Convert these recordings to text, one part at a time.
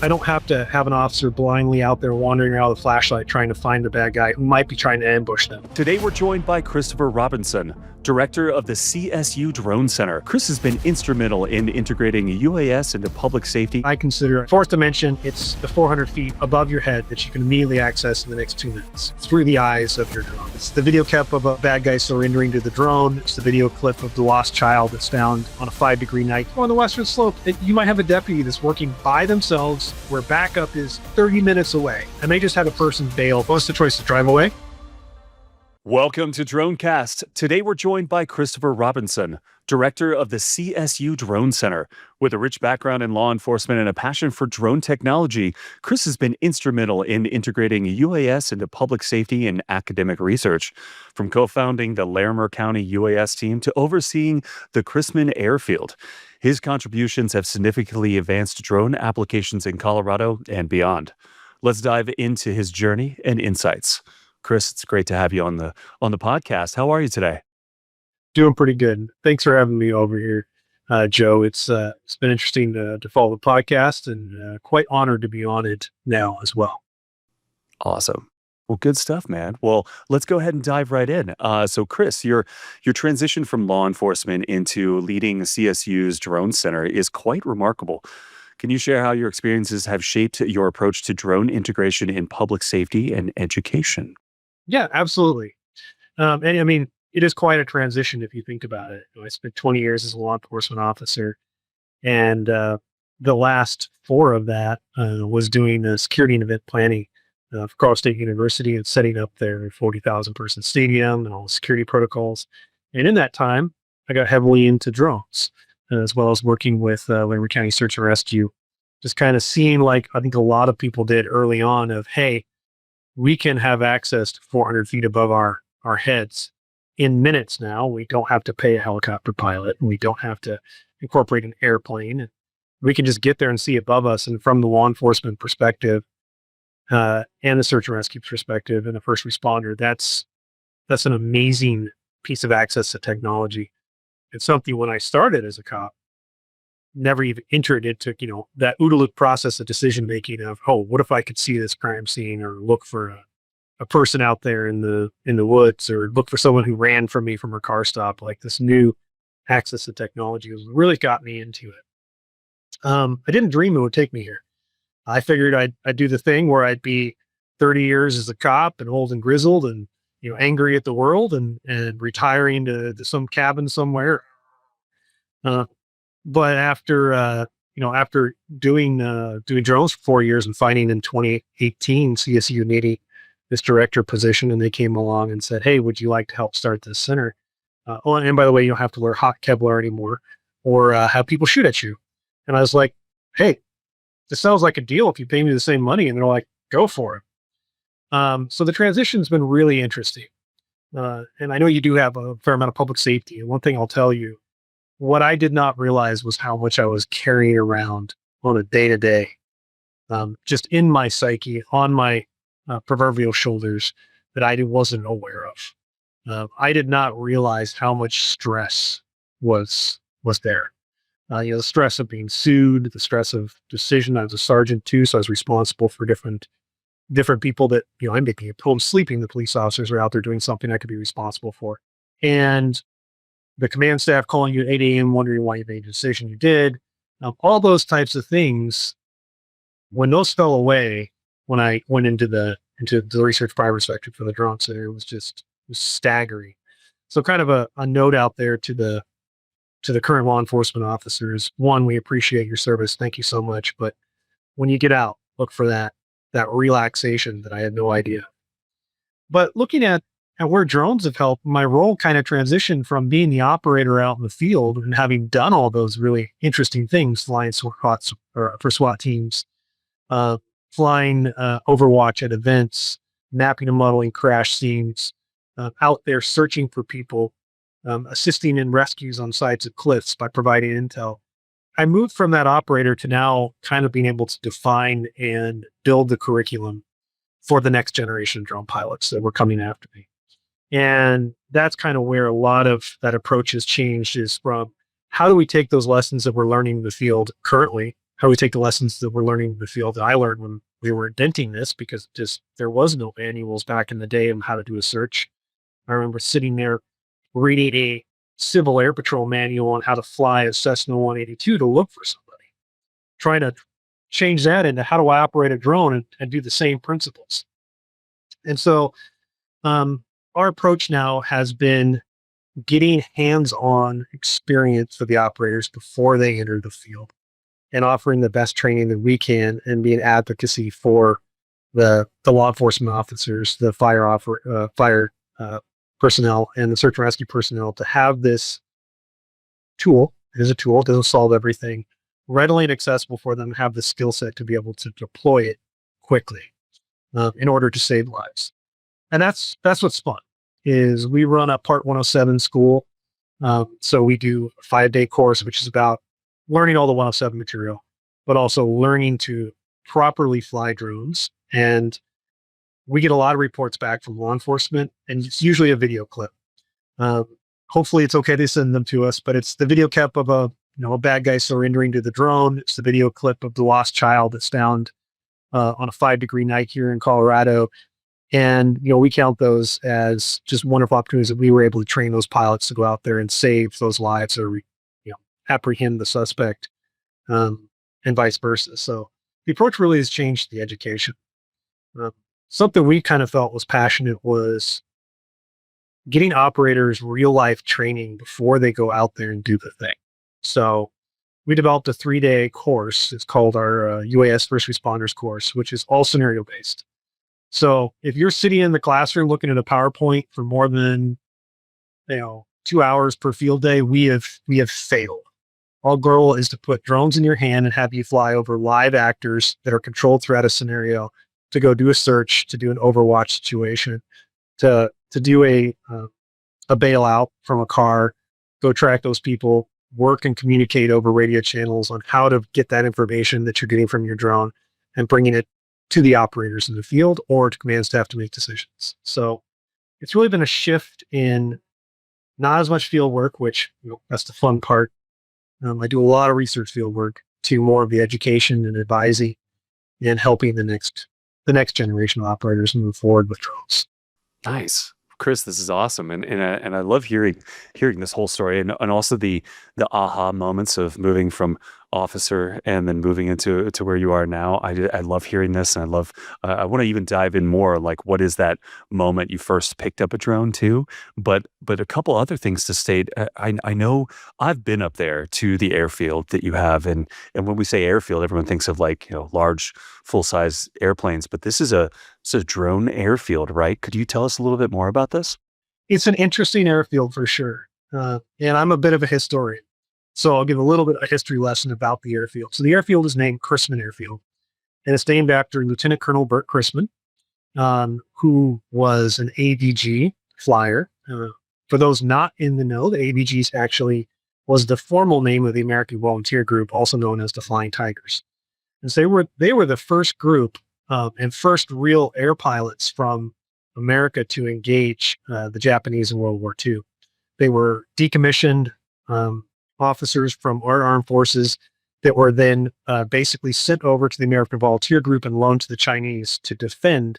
I don't have to have an officer blindly out there wandering around with a flashlight trying to find the bad guy who might be trying to ambush them. Today we're joined by Christopher Robertson, director of the CSU Drone Center. Chris has been instrumental in integrating UAS into public safety. I consider fourth dimension, it's the 400 feet above your head that you can immediately access in the next 2 minutes through the eyes of your drone. It's the video clip of a bad guy surrendering to the drone. It's the video clip of the lost child that's found on a 5-degree night on the western slope. You might have a deputy that's working by themselves where backup is 30 minutes away, and they just had a person bail. What's the choice, to drive away? Welcome to DroneCast. Today we're joined by Christopher Robertson, director of the CSU Drone Center. With a rich background in law enforcement and a passion for drone technology, Chris has been instrumental in integrating UAS into public safety and academic research. From co-founding the Larimer County UAS team to overseeing the Chrisman Airfield, his contributions have significantly advanced drone applications in Colorado and beyond. Let's dive into his journey and insights. Chris, it's great to have you on the podcast. How are you today? Doing pretty good. Thanks for having me over here, Joe. It's been interesting to follow the podcast, and quite honored to be on it now as well. Awesome. Well, good stuff, man. Well, let's go ahead and dive right in. So, Chris, your transition from law enforcement into leading CSU's Drone Center is quite remarkable. Can you share how your experiences have shaped your approach to drone integration in public safety and education? Yeah, absolutely. And I mean, it is quite a transition if you think about it. I spent 20 years as a law enforcement officer, and the last 4 of that was doing security and event planning for Colorado State University and setting up their 40,000 person stadium and all the security protocols. And in that time, I got heavily into drones, as well as working with Larimer County Search and Rescue, just kind of seeing, like I think a lot of people did early on, of, hey, we can have access to 400 feet above our heads in minutes now. We don't have to pay a helicopter pilot, and we don't have to incorporate an airplane. We can just get there and see above us. And from the law enforcement perspective, and the search and rescue perspective, and a first responder, that's an amazing piece of access to technology. It's something when I started as a cop, never even entered into, that OODA loop process of decision making of, oh, what if I could see this crime scene, or look for a person out there in the woods, or look for someone who ran from me from her car stop. Like, this new access to technology has really got me into it. I didn't dream it would take me here. I figured I'd do the thing where I'd be 30 years as a cop and old and grizzled and, angry at the world, and retiring to some cabin somewhere. But after doing drones for 4 years and finding in 2018 CSU needing this director position, and they came along and said, hey, would you like to help start this center? And by the way, you don't have to wear hot Kevlar anymore, or have people shoot at you. And I was like, hey, this sounds like a deal if you pay me the same money. And they're like, go for it. So the transition's been really interesting. And I know you do have a fair amount of public safety. And one thing I'll tell you, what I did not realize was how much I was carrying around on a day-to-day, just in my psyche, on my proverbial shoulders, that I wasn't aware of. I did not realize how much stress was there. The stress of being sued, the stress of decision. I was a sergeant too, so I was responsible for different people that, I may be at home sleeping. The police officers are out there doing something I could be responsible for. And the command staff calling you at 8 a.m. wondering why you made the decision you did. All those types of things, when those fell away, when I went into the research private sector for the drone center, it was staggering. So kind of a note out there to the current law enforcement officers. One, we appreciate your service. Thank you so much. But when you get out, look for that relaxation that I had no idea. But looking at where drones have helped, my role kind of transitioned from being the operator out in the field and having done all those really interesting things, flying for SWAT teams, flying Overwatch at events, mapping and modeling crash scenes, out there searching for people, assisting in rescues on sides of cliffs by providing intel. I moved from that operator to now kind of being able to define and build the curriculum for the next generation of drone pilots that were coming after me. And that's kind of where a lot of that approach has changed, is from how do we take those lessons that we're learning in the field currently how do we take the lessons that we're learning in the field that I learned when we were indenting this, because just there was no manuals back in the day on how to do a search. I remember sitting there reading a Civil Air Patrol manual on how to fly a Cessna 182 to look for somebody, trying to change that into how do I operate a drone and do the same principles. And so our approach now has been getting hands-on experience for the operators before they enter the field and offering the best training that we can and being advocacy for the law enforcement officers, the fire personnel, and the search and rescue personnel to have this tool. It is a tool. It doesn't solve everything. Readily and accessible for them to have the skill set to be able to deploy it quickly in order to save lives. And that's what's fun. Is we run a Part 107 school. So we do a 5-day course, which is about learning all the 107 material, but also learning to properly fly drones. And we get a lot of reports back from law enforcement, and it's usually a video clip. Hopefully it's okay to send them to us, but it's the video clip of a bad guy surrendering to the drone. It's the video clip of the lost child that's found on a 5-degree night here in Colorado. And, we count those as just wonderful opportunities that we were able to train those pilots to go out there and save those lives or, apprehend the suspect, and vice versa. So the approach really has changed the education. Something we kind of felt was passionate was getting operators real life training before they go out there and do the thing. So we developed a 3-day course. It's called our UAS First Responders course, which is all scenario based. So if you're sitting in the classroom looking at a PowerPoint for more than 2 hours per field day, we have failed. Our goal is to put drones in your hand and have you fly over live actors that are controlled throughout a scenario, to go do a search, to do an overwatch situation, to do a bailout from a car, go track those people, work and communicate over radio channels on how to get that information that you're getting from your drone and bringing it to the operators in the field or to command staff to make decisions. So it's really been a shift in not as much field work, which that's the fun part. I do a lot of research field work, to more of the education and advising and helping the next generation of operators move forward with drones. Nice. Chris, this is awesome. And I love hearing this whole story and also the aha moments of moving from officer and then moving into where you are now. I love hearing this, and I want to even dive in more, like what is that moment you first picked up a drone too? But a couple other things to state. I know I've been up there to the airfield that you have, and when we say airfield, everyone thinks of large full-size airplanes, but this is a drone airfield, right? Could you tell us a little bit more about this? It's an interesting airfield for sure. And I'm a bit of a historian. So I'll give a little bit of a history lesson about the airfield. So the airfield is named Chrisman Airfield, and it's named after Lieutenant Colonel Burt Chrisman, who was an AVG flyer. For those not in the know, the AVGs actually was the formal name of the American Volunteer Group, also known as the Flying Tigers. And so they were the first group and first real air pilots from America to engage the Japanese in World War II. They were decommissioned officers from our armed forces that were then basically sent over to the American Volunteer Group and loaned to the Chinese to defend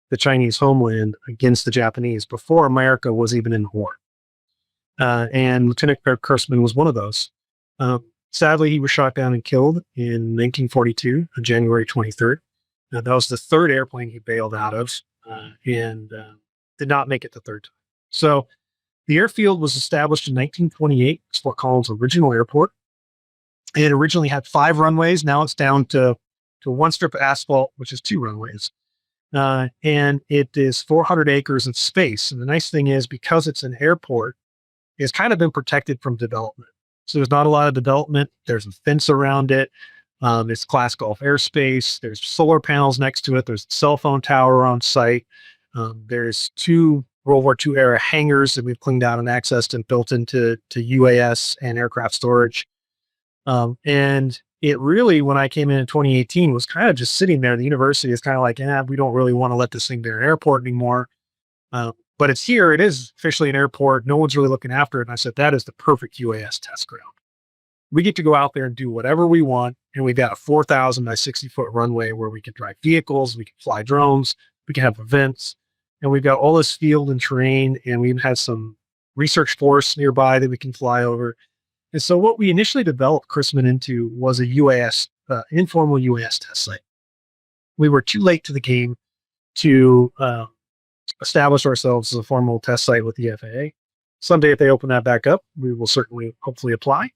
the Chinese homeland against the Japanese before America was even in war. And Lieutenant Kurtzman was one of those. Sadly, he was shot down and killed in 1942 on January 23rd. That was the third airplane he bailed out of and did not make it the third time. So the airfield was established in 1928. It's Fort Collins' original airport. It originally had 5 runways. Now it's down to one strip of asphalt, which is 2 runways. And it is 400 acres of space. And the nice thing is, because it's an airport, it's kind of been protected from development. So there's not a lot of development. There's a fence around it. It's Class Gulf airspace. There's solar panels next to it. There's a cell phone tower on site. There's 2 World War II era hangars that we've cleaned out and accessed and built into UAS and aircraft storage. And it really, when I came in 2018, was kind of just sitting there. The university is kind of like, we don't really want to let this thing be an airport anymore. But it's here. It is officially an airport. No one's really looking after it. And I said, that is the perfect UAS test ground. we get to go out there and do whatever we want. And we've got a 4,000 by 60-foot runway where we can drive vehicles, we can fly drones, we can have events, and we've got all this field and terrain, and we even have some research forests nearby that we can fly over. And so what we initially developed Chrisman into was a UAS, informal UAS test site. We were too late to the game to establish ourselves as a formal test site with the FAA. Someday, if they open that back up, we will certainly, hopefully, apply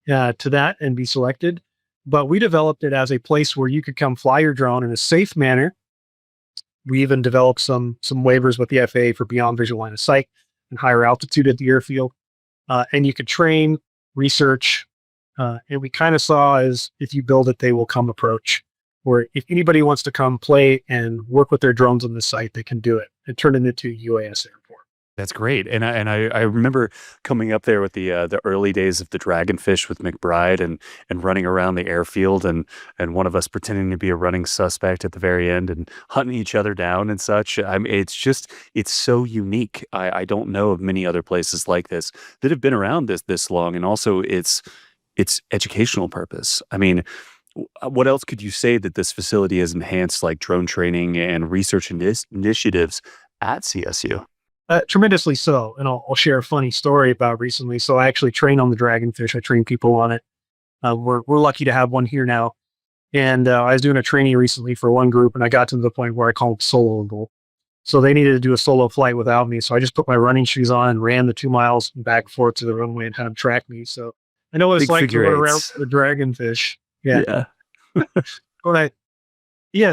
to that and be selected. But we developed it as a place where you could come fly your drone in a safe manner. We even developed some waivers with the FAA for beyond visual line of sight and higher altitude at the airfield. And you could train, research, and we kind of saw as if you build it, they will come approach. Where if anybody wants to come play and work with their drones on the site, they can do it and turn it into a UAS airport. That's great. And I remember coming up there with the early days of the Dragonfish with McBride and running around the airfield and one of us pretending to be a running suspect at the very end and hunting each other down and such. I mean, it's so unique. I don't know of many other places like this that have been around this long, and also its educational purpose. I mean, what else could you say that this facility has enhanced, like drone training and research initiatives at CSU? Tremendously so. And I'll share a funny story about recently. So I actually train on the Dragonfish. I train people on it. We're lucky to have one here now. And I was doing a training recently for one group, and I got to the point where I called soloable. So they needed to do a solo flight without me. So I just put my running shoes on and ran the 2 miles back and forth to the runway and had them track me. So I know what it's like to run around the Dragonfish. Yeah.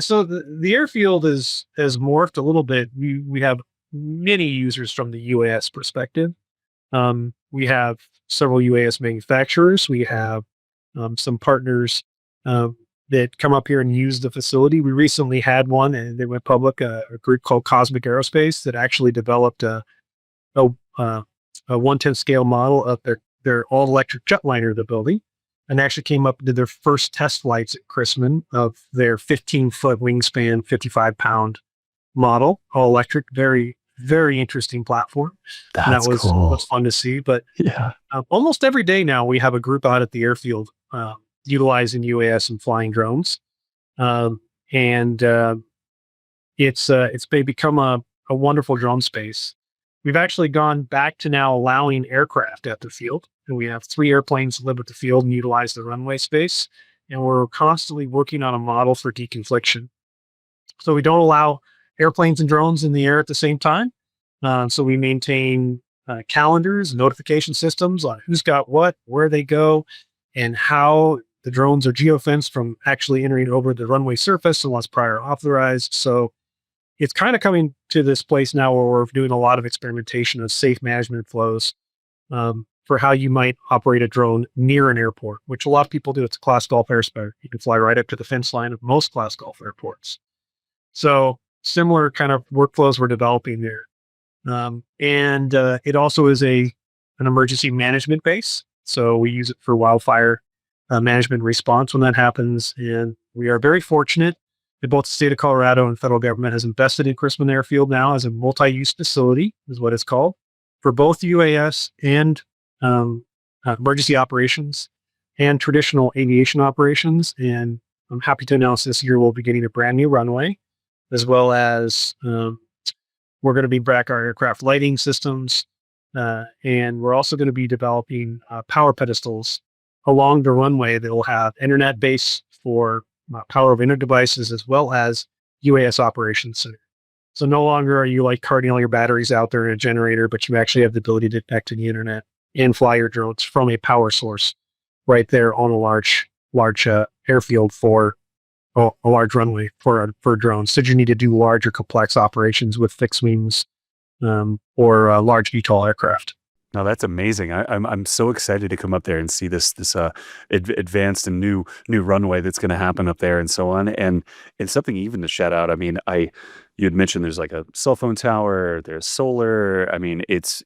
So the airfield has morphed a little bit. We have many users from the UAS perspective. We have several UAS manufacturers. We have some partners that come up here and use the facility. We recently had one, and they went public, a group called Cosmic Aerospace that actually developed a 1/10 scale model of their all-electric jetliner they're building, and actually came up and did their first test flights at Chrisman of their 15-foot wingspan, 55-pound model, all electric. Very, very interesting platform. That's cool. Was fun to see. But yeah, almost every day now we have a group out at the airfield utilizing UAS and flying drones, and it's become a wonderful drone space. We've actually gone back to now allowing aircraft at the field, and we have 3 airplanes that live at the field and utilize the runway space. And we're constantly working on a model for deconfliction. So we don't allow airplanes and drones in the air at the same time. So we maintain calendars, notification systems on who's got what, where they go, and how the drones are geofenced from actually entering over the runway surface unless prior authorized. So it's kind of coming to this place now where we're doing a lot of experimentation of safe management flows for how you might operate a drone near an airport, which a lot of people do. It's a Class Golf airspace. You can fly right up to the fence line of most Class Golf airports. So similar kind of workflows we're developing there. And it also is an emergency management base. So we use it for wildfire management response when that happens. And we are very fortunate that both the state of Colorado and federal government has invested in Chrisman Airfield now as a multi-use facility, is what it's called, for both UAS and emergency operations and traditional aviation operations. And I'm happy to announce this year we'll be getting a brand new runway, as well as we're going to be back our aircraft lighting systems. And we're also going to be developing power pedestals along the runway that will have internet base for power over internet devices, as well as UAS operations center. So no longer are you like carting all your batteries out there in a generator, but you actually have the ability to connect to the internet and fly your drones from a power source right there on a large airfield for a large runway for drones. So you need to do larger complex operations with fixed wings or large VTOL aircraft. No, that's amazing. I'm so excited to come up there and see this advanced and new runway that's going to happen up there and so on. And something even to shout out. I mean, you had mentioned there's like a cell phone tower, there's solar. I mean, it's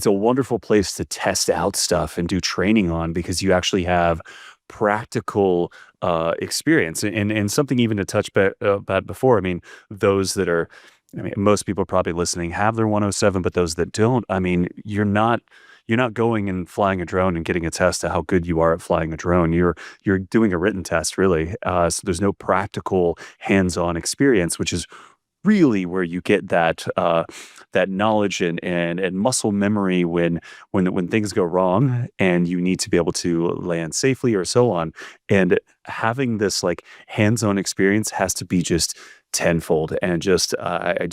a wonderful place to test out stuff and do training on, because you actually have practical experience and something even to touch about before. I mean, those that are, I mean, most people probably listening have their 107, but those that don't, I mean, you're not you're not going and flying a drone and getting a test to how good you are at flying a drone. You're doing a written test, really. So there's no practical hands-on experience, which is really where you get that knowledge and muscle memory when things go wrong and you need to be able to land safely or so on. And having this like hands-on experience has to be just tenfold. And I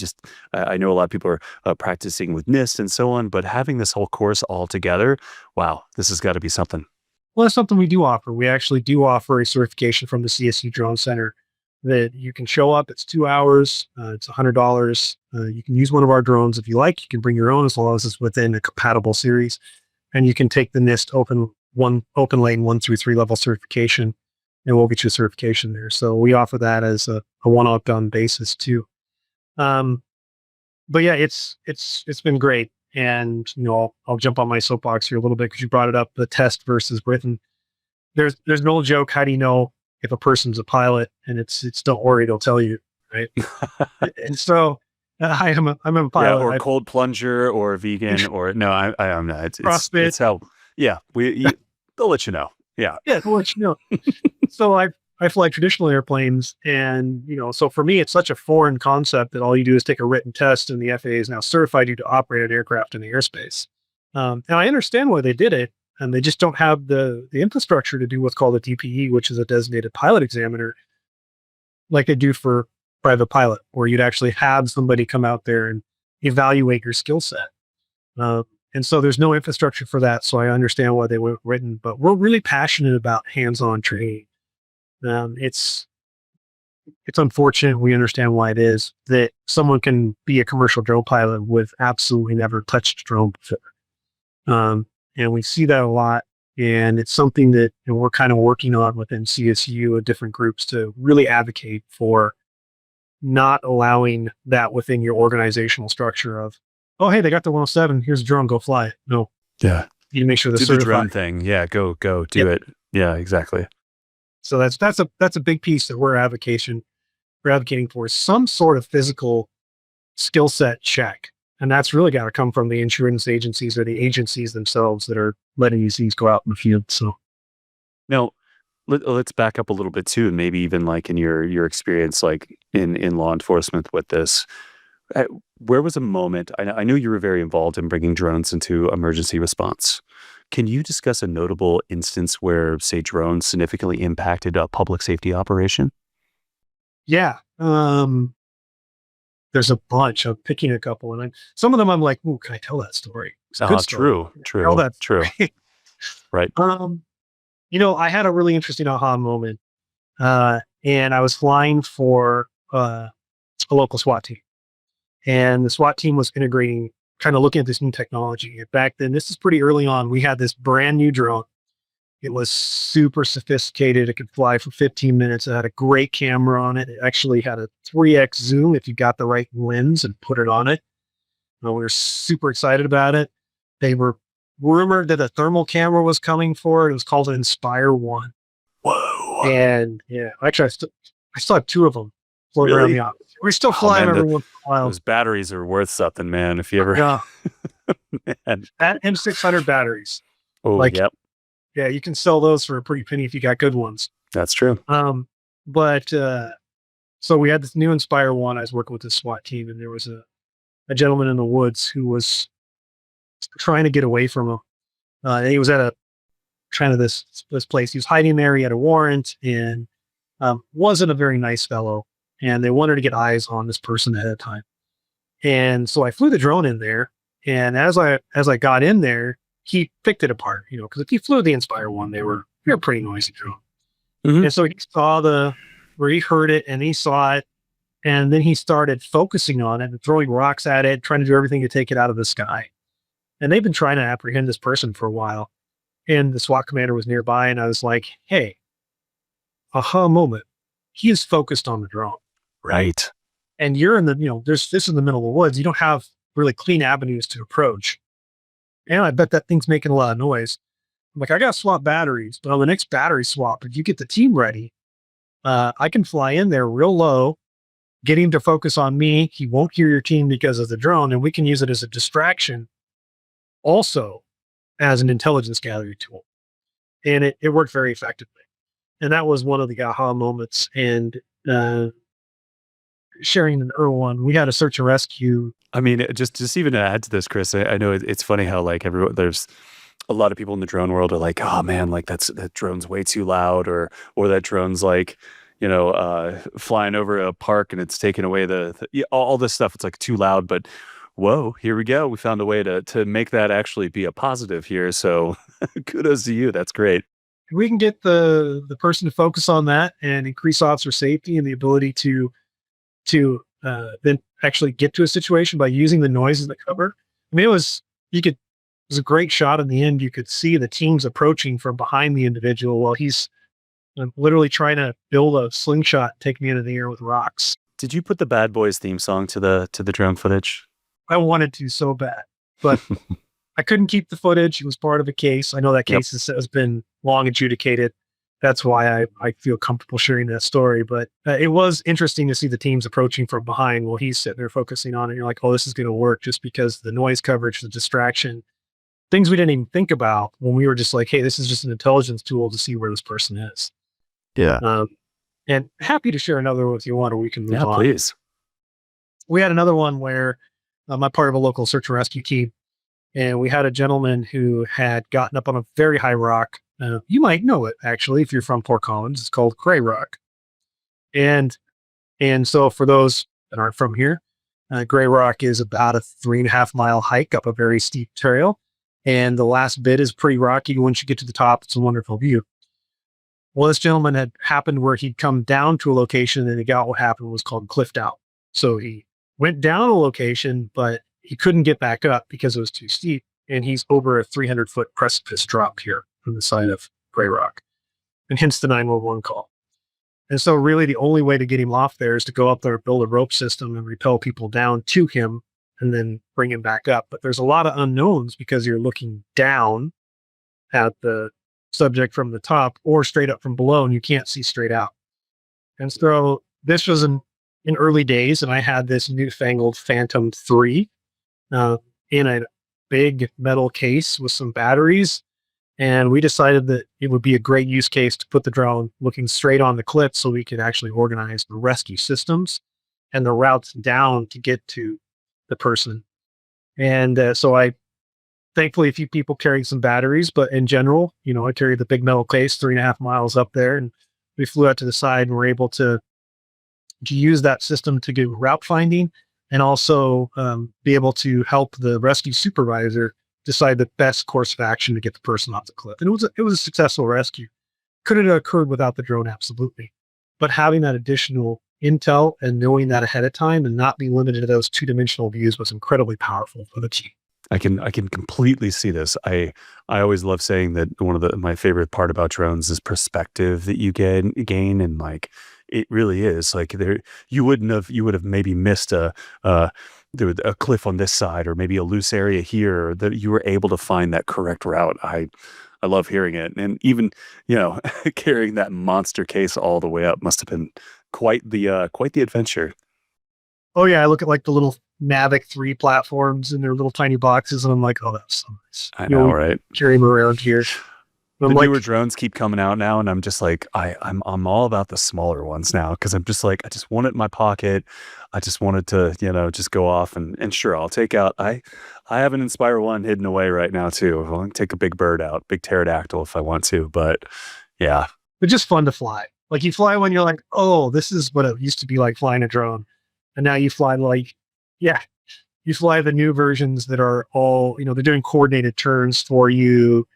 know a lot of people are practicing with NIST and so on, but having this whole course all together, wow, this has got to be something. Well, that's something we do offer. We actually do offer a certification from the CSU Drone Center that you can show up. It's 2 hours. It's $100. You can use one of our drones if you like. You can bring your own as long as it's within a compatible series, and you can take the NIST open lane 1 through 3 level certification, and we'll get you a certification there. So we offer that as a one-off done basis too. But yeah, it's been great. And I'll jump on my soapbox here a little bit because you brought it up, the test versus written. There's an old joke. How do you know if a person's a pilot? And it's don't worry, they'll tell you, right? And so I'm a pilot. Yeah, or cold plunger or vegan or no, I am not. CrossFit. It's how, yeah, they'll let you know. Yeah. Yeah, they'll let you know. So I fly traditional airplanes, and so for me, it's such a foreign concept that all you do is take a written test, and the FAA has now certified you to operate an aircraft in the airspace. And I understand why they did it, and they just don't have the infrastructure to do what's called a DPE, which is a designated pilot examiner, like they do for private pilot, where you'd actually have somebody come out there and evaluate your skill set. And so there's no infrastructure for that. So I understand why they went written, but we're really passionate about hands-on training. It's unfortunate. We understand why it is that someone can be a commercial drone pilot with absolutely never touched a drone before. And we see that a lot. And it's something that we're kind of working on within CSU and different groups to really advocate for not allowing that within your organizational structure of, oh, hey, they got the 107. Here's a drone. Go fly it. No. Yeah. You need to make sure do the drone thing. Yeah. Go do it. Yeah, exactly. So that's a big piece that we're advocating for, some sort of physical skill set check. And that's really got to come from the insurance agencies or the agencies themselves that are letting these things go out in the field. So now let's back up a little bit too, and maybe even like in your experience, like in law enforcement with this, where was a moment, I know you were very involved in bringing drones into emergency response. Can you discuss a notable instance where, say, drones significantly impacted a public safety operation? Yeah. There's a bunch. I'm picking a couple, and some of them I'm like, ooh, can I tell that story? It's a good story. True. Right. I had a really interesting aha moment. And I was flying for a local SWAT team. And the SWAT team was integrating, kind of looking at this new technology. And back then, this is pretty early on, we had this brand new drone. It was super sophisticated. It could fly for 15 minutes. It had a great camera on it. It actually had a 3x zoom if you got the right lens and put it on it. We were super excited about it. They were rumored that a thermal camera was coming for it. It was called an Inspire 1. Whoa. And yeah, actually, I still have 2 of them floating around the office. We still fly them every once in a while. Those batteries are worth something, man. If you ever... Yeah. That M600 batteries. Oh, yep. Yeah, you can sell those for a pretty penny if you got good ones. That's true. So we had this new Inspire 1. I was working with the SWAT team, and there was a gentleman in the woods who was trying to get away from him. He was at this place. He was hiding there. He had a warrant, and wasn't a very nice fellow. And they wanted to get eyes on this person ahead of time. And so I flew the drone in there, and as I got in there, he picked it apart, because if he flew the Inspire 1, they were pretty noisy drone. Mm-hmm. And so he saw where he heard it, and he saw it, and then he started focusing on it and throwing rocks at it, trying to do everything to take it out of the sky. And they've been trying to apprehend this person for a while. And the SWAT commander was nearby, and I was like, hey, aha moment. He is focused on the drone. Right. And you're in this is in the middle of the woods. You don't have really clean avenues to approach. And I bet that thing's making a lot of noise. I'm like, I got to swap batteries, but on the next battery swap, if you get the team ready, I can fly in there real low, get him to focus on me. He won't hear your team because of the drone, and we can use it as a distraction also as an intelligence gathering tool. And it worked very effectively. And that was one of the aha moments. And uh, sharing an early one, we had a search and rescue. I mean, just even to add to this, Chris, I know it's funny how like everyone there's a lot of people in the drone world are like, oh man, like that drone's way too loud, or that drone's like, flying over a park and it's taking away yeah, all this stuff. It's like too loud, but whoa, here we go. We found a way to make that actually be a positive here. So kudos to you. That's great. We can get the person to focus on that and increase officer safety and the ability to then actually get to a situation by using the noise as the cover. I mean, it was a great shot in the end. You could see the teams approaching from behind the individual while he's literally trying to build a slingshot, take me into the air with rocks. Did you put the Bad Boys theme song to the drone footage? I wanted to so bad, but I couldn't keep the footage. It was part of a case. I know that Yep. case has been long adjudicated. That's why I feel comfortable sharing that story. But it was interesting to see the teams approaching from behind while he's sitting there focusing on it. And you're like, oh, this is going to work just because the noise coverage, the distraction, things we didn't even think about when we were just like, hey, this is just an intelligence tool to see where this person is. Yeah. And happy to share another one if you want, or we can move Yeah, on. please. We had another one where I'm part of a local search and rescue team. And we had a gentleman who had gotten up on a very high rock. You might know it actually if you're from Port Collins. It's called Gray Rock. And so for those that aren't from here, Gray Rock is about a 3.5-mile hike up a very steep trail. And the last bit is pretty rocky. Once you get to the top, it's a wonderful view. Well, this gentleman had happened where he'd come down to a location and he got what happened was called cliffed out. So he went down a location, but he couldn't get back up because it was too steep. And he's over a 300-foot precipice drop here on the side of Gray Rock, and hence the 911 call. And so really the only way to get him off there is to go up there, build a rope system and rappel people down to him and then bring him back up. But there's a lot of unknowns because you're looking down at the subject from the top or straight up from below and you can't see straight out. And so this was in early days, and I had this newfangled Phantom 3 in a big metal case with some batteries. And we decided that it would be a great use case to put the drone looking straight on the cliff so we could actually organize the rescue systems and the routes down to get to the person. And so I, thankfully, a few people carried some batteries, but in general, I carried the big metal case 3.5 miles up there, and we flew out to the side and were able to use that system to do route finding and also be able to help the rescue supervisor decide the best course of action to get the person off the cliff. And it was a successful rescue. Could it have occurred without the drone? Absolutely. But having that additional intel and knowing that ahead of time and not being limited to those two-dimensional views was incredibly powerful for the team. I can completely see this. I always love saying that one of my favorite part about drones is perspective that you gain, and like it really is like you would have maybe missed a cliff on this side or maybe a loose area here, or that you were able to find that correct route. I love hearing it, and even carrying that monster case all the way up must have been quite the adventure. Oh yeah, I look at like the little Mavic 3 platforms in their little tiny boxes, and I'm like, oh, that's so nice. I know, right? Carry them around here. The I'm like, newer drones keep coming out now, and I'm just like, I'm all about the smaller ones now because I'm just like, I just want it in my pocket. I just wanted to, just go off and sure, I'll take out. I have an Inspire 1 hidden away right now too. I'll take a big bird out, big pterodactyl if I want to, but yeah. It's just fun to fly. Like you fly when you're like, oh, this is what it used to be like flying a drone. And now you fly you fly the new versions that are all, they're doing coordinated turns for you.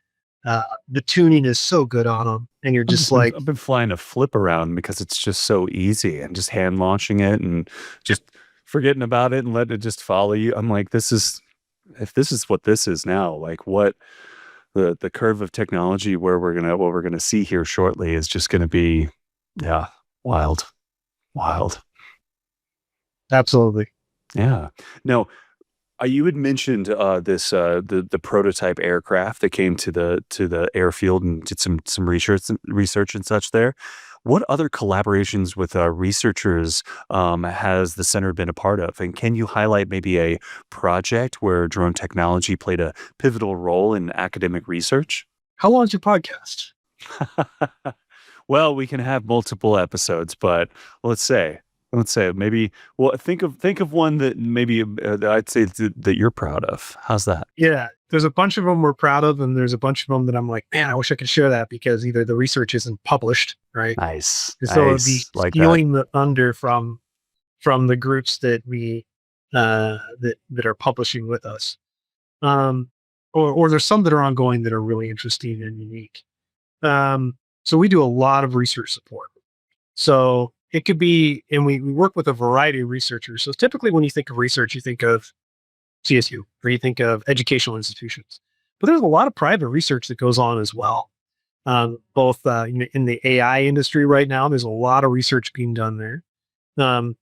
The tuning is so good on them. And you're just like, I've been flying a flip around because it's just so easy and just hand launching it and just forgetting about it and letting it just follow you. I'm like, if this is what this is now, like what the curve of technology what we're going to see here shortly is just going to be, yeah, wild. absolutely. Yeah. Now, you had mentioned this the prototype aircraft that came to the airfield and did some research and such there. What other collaborations with researchers has the center been a part of? And can you highlight maybe a project where drone technology played a pivotal role in academic research? How long is your podcast? Well, we can have multiple episodes, but let's say, let's say maybe. Well, think of one that maybe that I'd say that you're proud of. How's that? Yeah, there's a bunch of them we're proud of, and there's a bunch of them that I'm like, man, I wish I could share that because either the research isn't published, right? Nice, And so it'd be nice, like that. stealing the thunder from the groups that we that are publishing with us. Um, or there's some that are ongoing that are really interesting and unique. Um, so we do a lot of research support. So it could be, and we work with a variety of researchers. So typically when you think of research, you think of CSU or you think of educational institutions. But there's a lot of private research that goes on as well. Both in the AI industry right now, there's a lot of research being done there.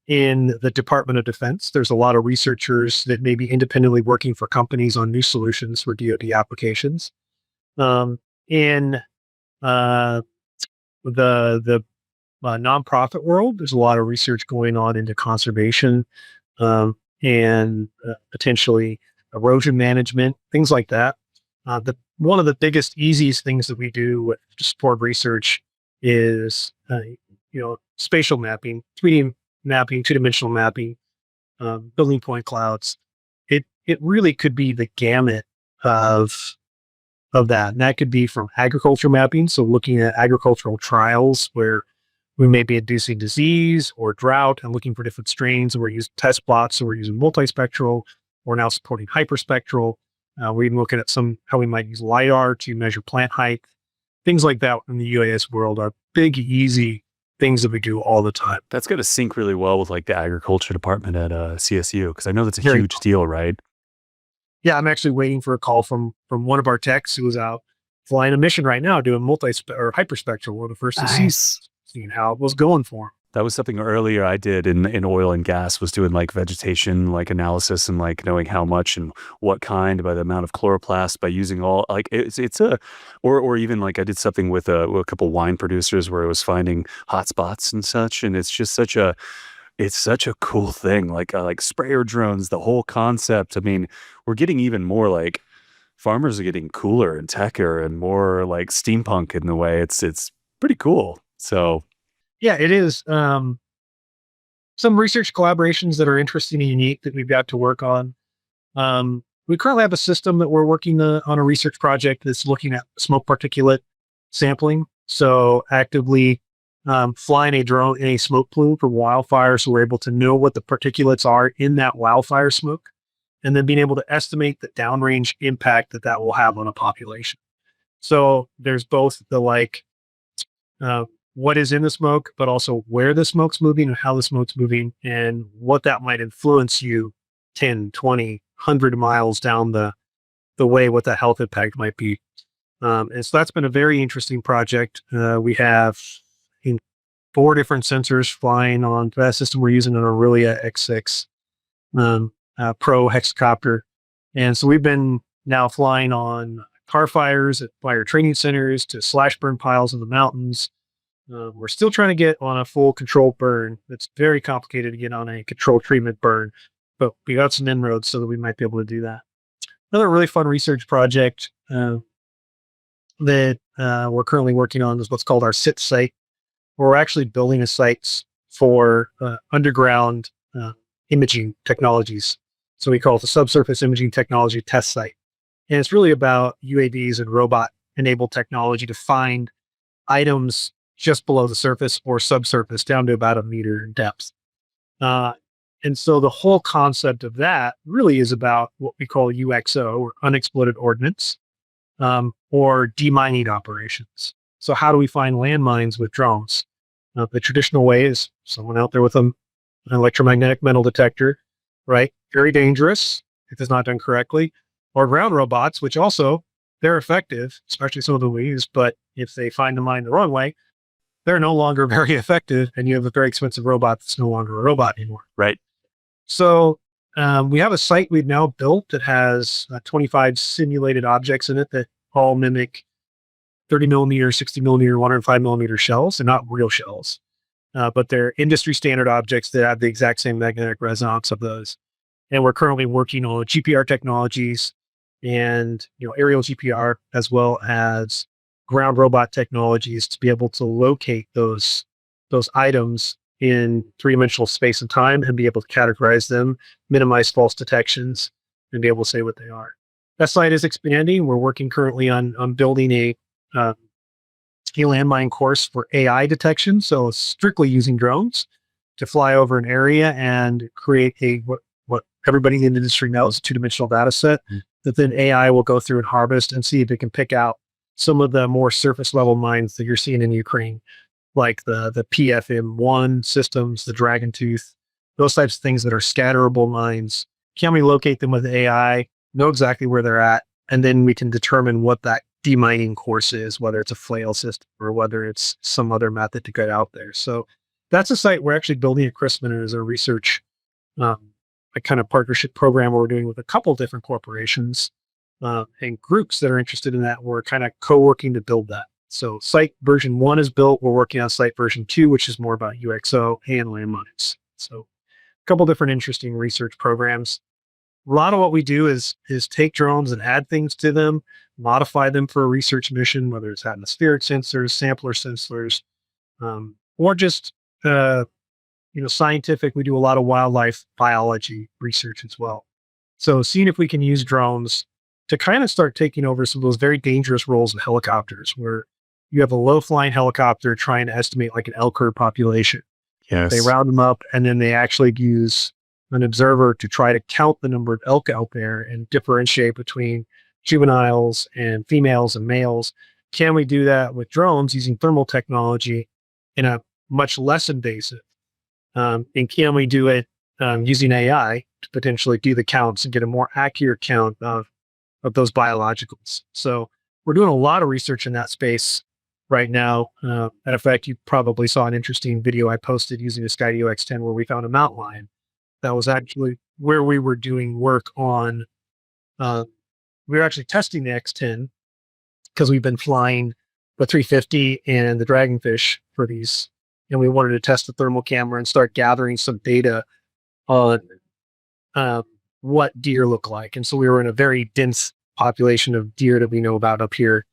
In the Department of Defense, there's a lot of researchers that may be independently working for companies on new solutions for DoD applications. In uh, the nonprofit world, there's a lot of research going on into conservation and potentially erosion management, things like that. The one of the biggest, easiest things that we do with support research is spatial mapping, 3D mapping, two-dimensional mapping, building point clouds. It really could be the gamut of that. And that could be from agriculture mapping, so looking at agricultural trials where we may be inducing disease or drought and looking for different strains, and we're using test plots, so we're using multispectral. We're now supporting hyperspectral. We're even looking at how we might use LiDAR to measure plant height. Things like that in the UAS world are big, easy things that we do all the time. That's going to sync really well with like the agriculture department at CSU because I know that's a Very huge deal, right? Yeah, I'm actually waiting for a call from one of our techs who is out flying a mission right now doing or hyperspectral. We're the first to see, Nice. seeing how it was going for him. That was something earlier I did in oil and gas was doing like vegetation, like analysis and like knowing how much and what kind by the amount of chloroplast by using all like or even like I did something with a couple wine producers where I was finding hotspots and such. And it's just it's such a cool thing. Like sprayer drones, the whole concept. I mean, we're getting even more like farmers are getting cooler and techier and more like steampunk in the way. It's pretty cool. So Yeah, it is. Some research collaborations that are interesting and unique that we've got to work on. We currently have a system that we're working on a research project that's looking at smoke particulate sampling. So actively flying a drone in a smoke plume for wildfire, so we're able to know what the particulates are in that wildfire smoke, and then being able to estimate the downrange impact that will have on a population. So there's both the what is in the smoke, but also where the smoke's moving and how the smoke's moving and what that might influence you 10, 20, 100 miles down the way, what that health impact might be. And so that's been a very interesting project. We have 4 different sensors flying on that system. We're using an Aurelia X6 Pro hexacopter. And so we've been now flying on car fires at fire training centers to slash burn piles in the mountains. We're still trying to get on a full controlled burn. It's very complicated to get on a controlled treatment burn, but we got some inroads so that we might be able to do that. Another really fun research project that we're currently working on is what's called our SIT site. We're actually building a site for underground imaging technologies. So we call it the Subsurface Imaging Technology Test Site. And it's really about UAVs and robot-enabled technology to find items just below the surface or subsurface down to about 1 meter in depth. And so the whole concept of that really is about what we call UXO, or unexploded ordnance, or demining operations. So how do we find landmines with drones? The traditional way is someone out there with an electromagnetic metal detector, right? Very dangerous if it's not done correctly. Or ground robots, which also, they're effective, especially some of them we use, but if they find the mine the wrong way, they're no longer very effective, and you have a very expensive robot that's no longer a robot anymore. right. So we have a site we've now built that has 25 simulated objects in it that all mimic 30 millimeter, 60 millimeter, 105 millimeter shells. They're not real shells, but they're industry standard objects that have the exact same magnetic resonance of those. And we're currently working on GPR technologies and aerial GPR, as well as ground robot technologies, to be able to locate those items in three-dimensional space and time and be able to categorize them, minimize false detections, and be able to say what they are. That site is expanding. We're working currently on building a landmine course for AI detection, so strictly using drones to fly over an area and create what everybody in the industry knows, a two-dimensional data set that then AI will go through and harvest and see if it can pick out some of the more surface level mines that you're seeing in Ukraine, like the PFM1 systems, the Dragon Tooth, those types of things that are scatterable mines. Can we locate them with AI, know exactly where they're at, and then we can determine what that demining course is, whether it's a flail system or whether it's some other method to get out there. So that's a site we're actually building at Christman as a research, a kind of partnership program we're doing with a couple different corporations and groups that are interested in that. We're kind of co-working to build that. So site version 1 is built. We're working on site version 2, which is more about UXO and landmines. So a couple different interesting research programs. A lot of what we do is take drones and add things to them, modify them for a research mission, whether it's atmospheric sensors, sampler sensors, or just scientific. We do a lot of wildlife biology research as well. So seeing if we can use drones to kind of start taking over some of those very dangerous roles in helicopters, where you have a low-flying helicopter trying to estimate like an elk herd population. Yes. They round them up, and then they actually use an observer to try to count the number of elk out there and differentiate between juveniles and females and males. Can we do that with drones using thermal technology in a much less invasive? And can we do it using AI to potentially do the counts and get a more accurate count of those biologicals? So we're doing a lot of research in that space right now. Matter of fact, you probably saw an interesting video I posted using a Skydio X10 where we found a mountain lion. That was actually where we were doing work on. We were actually testing the X10 because we've been flying the 350 and the Dragonfish for these, and we wanted to test the thermal camera and start gathering some data on what deer look like. And so we were in a very dense population of deer that we know about up here,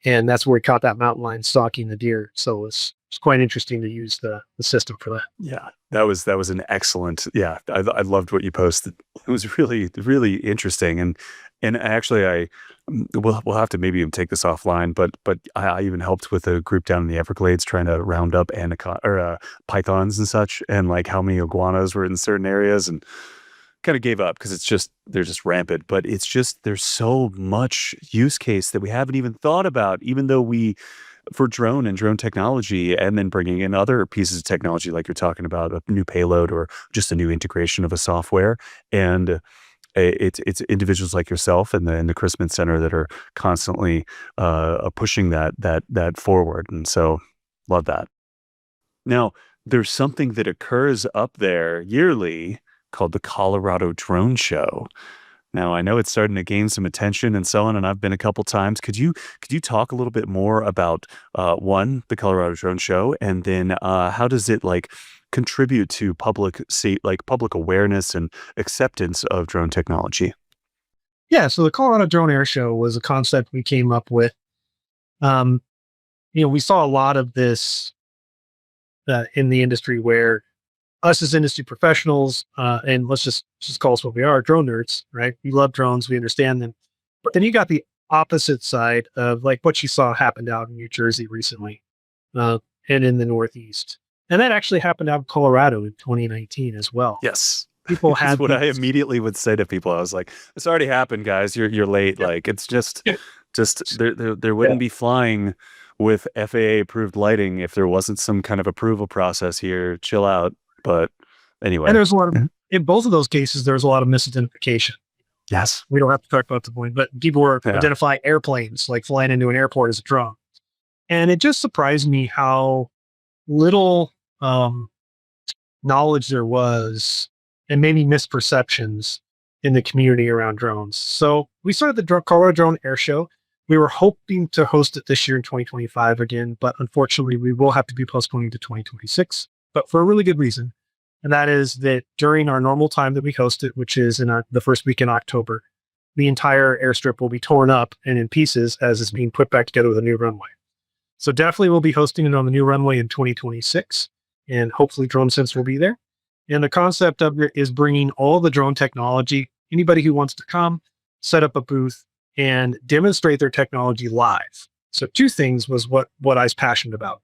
and that's where we caught that mountain lion stalking the deer. So it's quite interesting to use the system for that. Yeah, that was an excellent. Yeah, I loved what you posted. It was really, really interesting, and actually we'll have to maybe even take this offline. But I even helped with a group down in the Everglades trying to round up pythons and such, and like how many iguanas were in certain areas, and kind of gave up because they're just rampant. But it's just there's so much use case that we haven't even thought about, even though for drone and drone technology, and then bringing in other pieces of technology like you're talking about, a new payload or just a new integration of a software. And it's individuals like yourself and the Christman Center that are constantly pushing that forward. And so love that. Now, there's something that occurs up there yearly called the Colorado Drone Show. Now, I know it's starting to gain some attention and so on, and I've been a couple times. Could you talk a little bit more about one, the Colorado Drone Show, and then how does it contribute to public awareness and acceptance of drone technology? Yeah, so the Colorado Drone Air Show was a concept we came up with. We saw a lot of this in the industry where us as industry professionals, and let's just call us what we are, drone nerds, right? We love drones, we understand them. But then you got the opposite side of like what you saw happened out in New Jersey recently, and in the Northeast. And that actually happened out in Colorado in 2019 as well. Yes. People had That's what I immediately would say to people. I was like, this already happened, guys. You're late. Yeah. Like it's just there wouldn't be flying with FAA approved lighting if there wasn't some kind of approval process here. Chill out. But anyway. And there's a lot of, in both of those cases, there's a lot of misidentification. Yes. We don't have to talk about the point, but people were identifying airplanes, like flying into an airport as a drone. And it just surprised me how little knowledge there was, and maybe misperceptions in the community around drones. So we started the Colorado Drone Air Show. We were hoping to host it this year in 2025 again, but unfortunately, we will have to be postponing to 2026, but for a really good reason. And that is that during our normal time that we host it, which is in the first week in October, the entire airstrip will be torn up and in pieces as it's being put back together with a new runway. So definitely we'll be hosting it on the new runway in 2026, and hopefully DroneSense will be there. And the concept of it is bringing all the drone technology, anybody who wants to come, set up a booth, and demonstrate their technology live. So two things was what I was passionate about.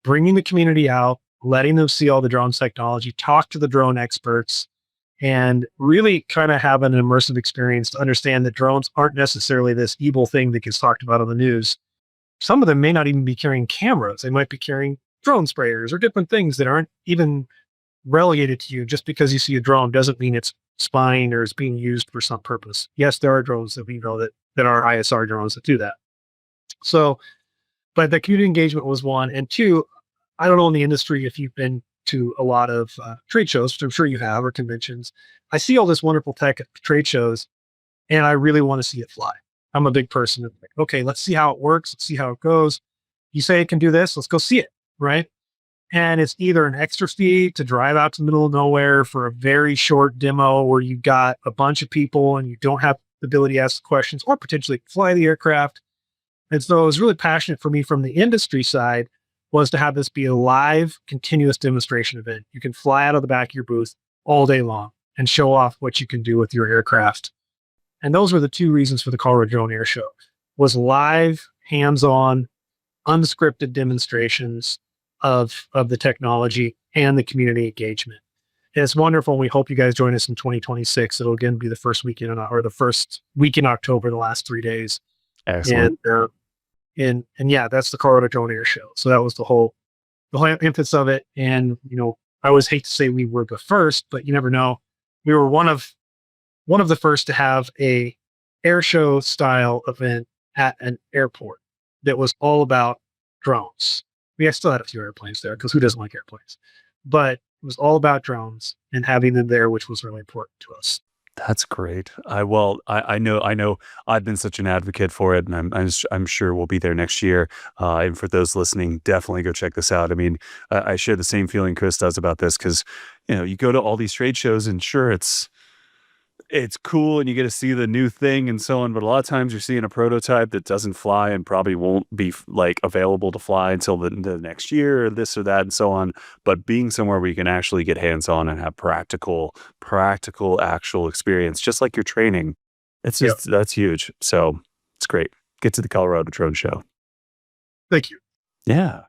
Bringing the community out, letting them see all the drone technology, talk to the drone experts, and really kind of have an immersive experience to understand that drones aren't necessarily this evil thing that gets talked about on the news. Some of them may not even be carrying cameras. They might be carrying drone sprayers or different things that aren't even relegated to you. Just because you see a drone doesn't mean it's spying or is being used for some purpose. Yes, there are drones that we know that are ISR drones that do that. So, but the community engagement was one. And two, I don't know in the industry if you've been to a lot of trade shows, which I'm sure you have, or conventions. I see all this wonderful tech at trade shows, and I really want to see it fly. I'm a big person. Like, okay, let's see how it works. Let's see how it goes. You say it can do this. Let's go see it. Right. And it's either an extra fee to drive out to the middle of nowhere for a very short demo where you got a bunch of people and you don't have the ability to ask questions or potentially fly the aircraft. And so it was really passionate for me from the industry side was to have this be a live, continuous demonstration event. You can fly out of the back of your booth all day long and show off what you can do with your aircraft. And those were the two reasons for the Colorado Drone Air Show, was live, hands-on, unscripted demonstrations of the technology and the community engagement. And it's wonderful. We hope you guys join us in 2026. It'll again be the first weekend or the first week in October, the last 3 days. Excellent. And yeah, that's the Colorado Drone Air Show. So that was the whole emphasis of it. And I always hate to say we were the first, but you never know. We were one of the first to have a air show style event at an airport that was all about drones. We still had a few airplanes there because who doesn't like airplanes? But it was all about drones and having them there, which was really important to us. That's great. I know I've been such an advocate for it, and I'm sure we'll be there next year. And for those listening, definitely go check this out. I mean, I share the same feeling Chris does about this because you go to all these trade shows, and sure, it's cool and you get to see the new thing and so on. But a lot of times you're seeing a prototype that doesn't fly and probably won't be like available to fly until the next year or this or that and so on. But being somewhere where you can actually get hands-on and have practical actual experience, just like your training, it's just, that's huge. So it's great. Get to the Colorado Drone Show. Thank you. Yeah.